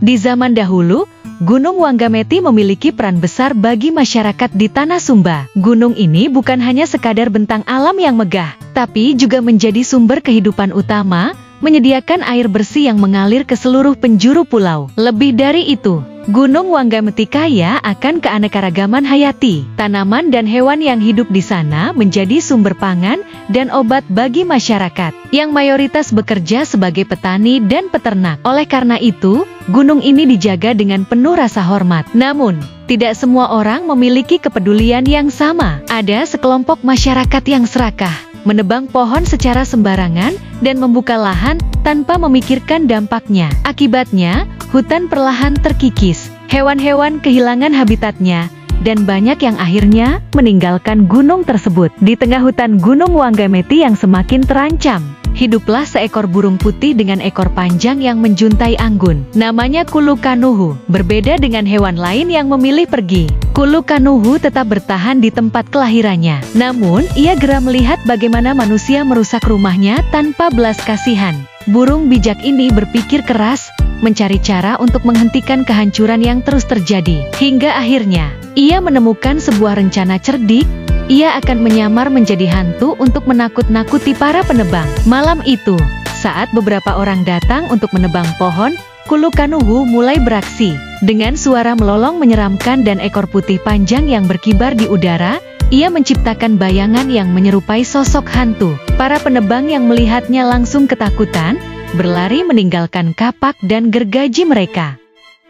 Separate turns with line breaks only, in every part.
Di zaman dahulu, Gunung Wanggameti memiliki peran besar bagi masyarakat di Tanah Sumba. Gunung ini bukan hanya sekadar bentang alam yang megah, tapi juga menjadi sumber kehidupan utama, menyediakan air bersih yang mengalir ke seluruh penjuru pulau. Lebih dari itu, Gunung Wanggameti kaya akan keanekaragaman hayati. Tanaman dan hewan yang hidup di sana menjadi sumber pangan dan obat bagi masyarakat, yang mayoritas bekerja sebagai petani dan peternak. Oleh karena itu, gunung ini dijaga dengan penuh rasa hormat. Namun, tidak semua orang memiliki kepedulian yang sama. Ada sekelompok masyarakat yang serakah, menebang pohon secara sembarangan dan membuka lahan tanpa memikirkan dampaknya. Akibatnya, hutan perlahan terkikis, hewan-hewan kehilangan habitatnya, dan banyak yang akhirnya meninggalkan gunung tersebut. Di tengah hutan Gunung Wanggameti yang semakin terancam, hiduplah seekor burung putih dengan ekor panjang yang menjuntai anggun. Namanya Kulukanuhu. Berbeda dengan hewan lain yang memilih pergi, Kulukanuhu tetap bertahan di tempat kelahirannya. Namun, ia geram melihat bagaimana manusia merusak rumahnya tanpa belas kasihan. Burung bijak ini berpikir keras, mencari cara untuk menghentikan kehancuran yang terus terjadi. Hingga akhirnya, ia menemukan sebuah rencana cerdik. Ia akan menyamar menjadi hantu untuk menakut-nakuti para penebang. Malam itu, saat beberapa orang datang untuk menebang pohon, Kulukanuhu mulai beraksi. Dengan suara melolong menyeramkan dan ekor putih panjang yang berkibar di udara, ia menciptakan bayangan yang menyerupai sosok hantu. Para penebang yang melihatnya langsung ketakutan, berlari meninggalkan kapak dan gergaji mereka.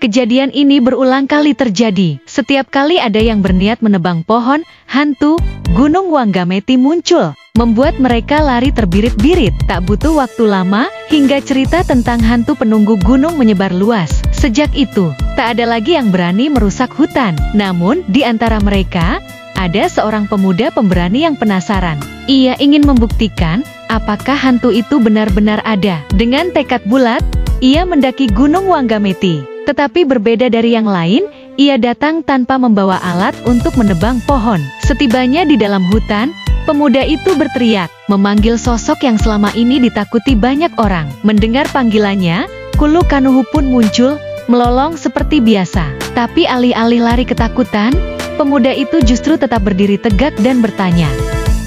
Kejadian ini berulang kali terjadi. Setiap kali ada yang berniat menebang pohon, hantu Gunung Wanggameti muncul, membuat mereka lari terbirit-birit. Tak butuh waktu lama, hingga cerita tentang hantu penunggu gunung menyebar luas. Sejak itu, tak ada lagi yang berani merusak hutan. Namun, di antara mereka, ada seorang pemuda pemberani yang penasaran. Ia ingin membuktikan apakah hantu itu benar-benar ada. Dengan tekad bulat, ia mendaki Gunung Wanggameti. Tetapi berbeda dari yang lain, ia datang tanpa membawa alat untuk menebang pohon. Setibanya di dalam hutan, pemuda itu berteriak, memanggil sosok yang selama ini ditakuti banyak orang. Mendengar panggilannya, Kulukanuhu pun muncul, melolong seperti biasa. Tapi alih-alih lari ketakutan, pemuda itu justru tetap berdiri tegak dan bertanya,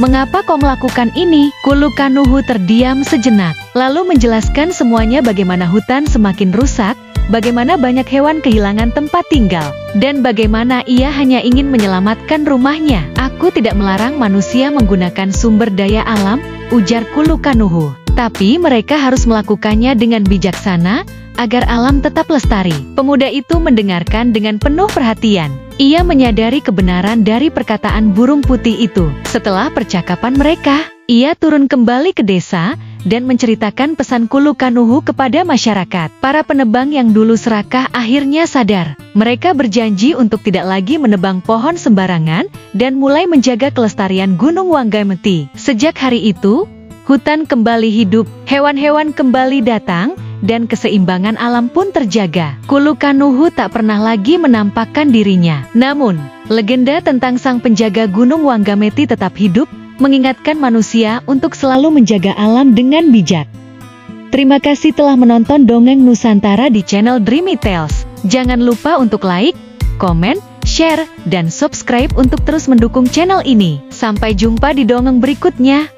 "Mengapa kau melakukan ini?" Kulukanuhu terdiam sejenak, lalu menjelaskan semuanya, bagaimana hutan semakin rusak, bagaimana banyak hewan kehilangan tempat tinggal, dan bagaimana ia hanya ingin menyelamatkan rumahnya. "Aku tidak melarang manusia menggunakan sumber daya alam," ujar Kulukanuhu. "Tapi mereka harus melakukannya dengan bijaksana, agar alam tetap lestari." Pemuda itu mendengarkan dengan penuh perhatian. Ia menyadari kebenaran dari perkataan burung putih itu. Setelah percakapan mereka, ia turun kembali ke desa dan menceritakan pesan Kulukanuhu kepada masyarakat. Para penebang yang dulu serakah akhirnya sadar. Mereka berjanji untuk tidak lagi menebang pohon sembarangan dan mulai menjaga kelestarian Gunung Wanggameti. Sejak hari itu, hutan kembali hidup, hewan-hewan kembali datang, dan keseimbangan alam pun terjaga. Kulukanuhu tak pernah lagi menampakkan dirinya. Namun, legenda tentang sang penjaga Gunung Wanggameti tetap hidup, mengingatkan manusia untuk selalu menjaga alam dengan bijak. Terima kasih telah menonton Dongeng Nusantara di channel Dreamy Tales. Jangan lupa untuk like, komen, share, dan subscribe untuk terus mendukung channel ini. Sampai jumpa di dongeng berikutnya.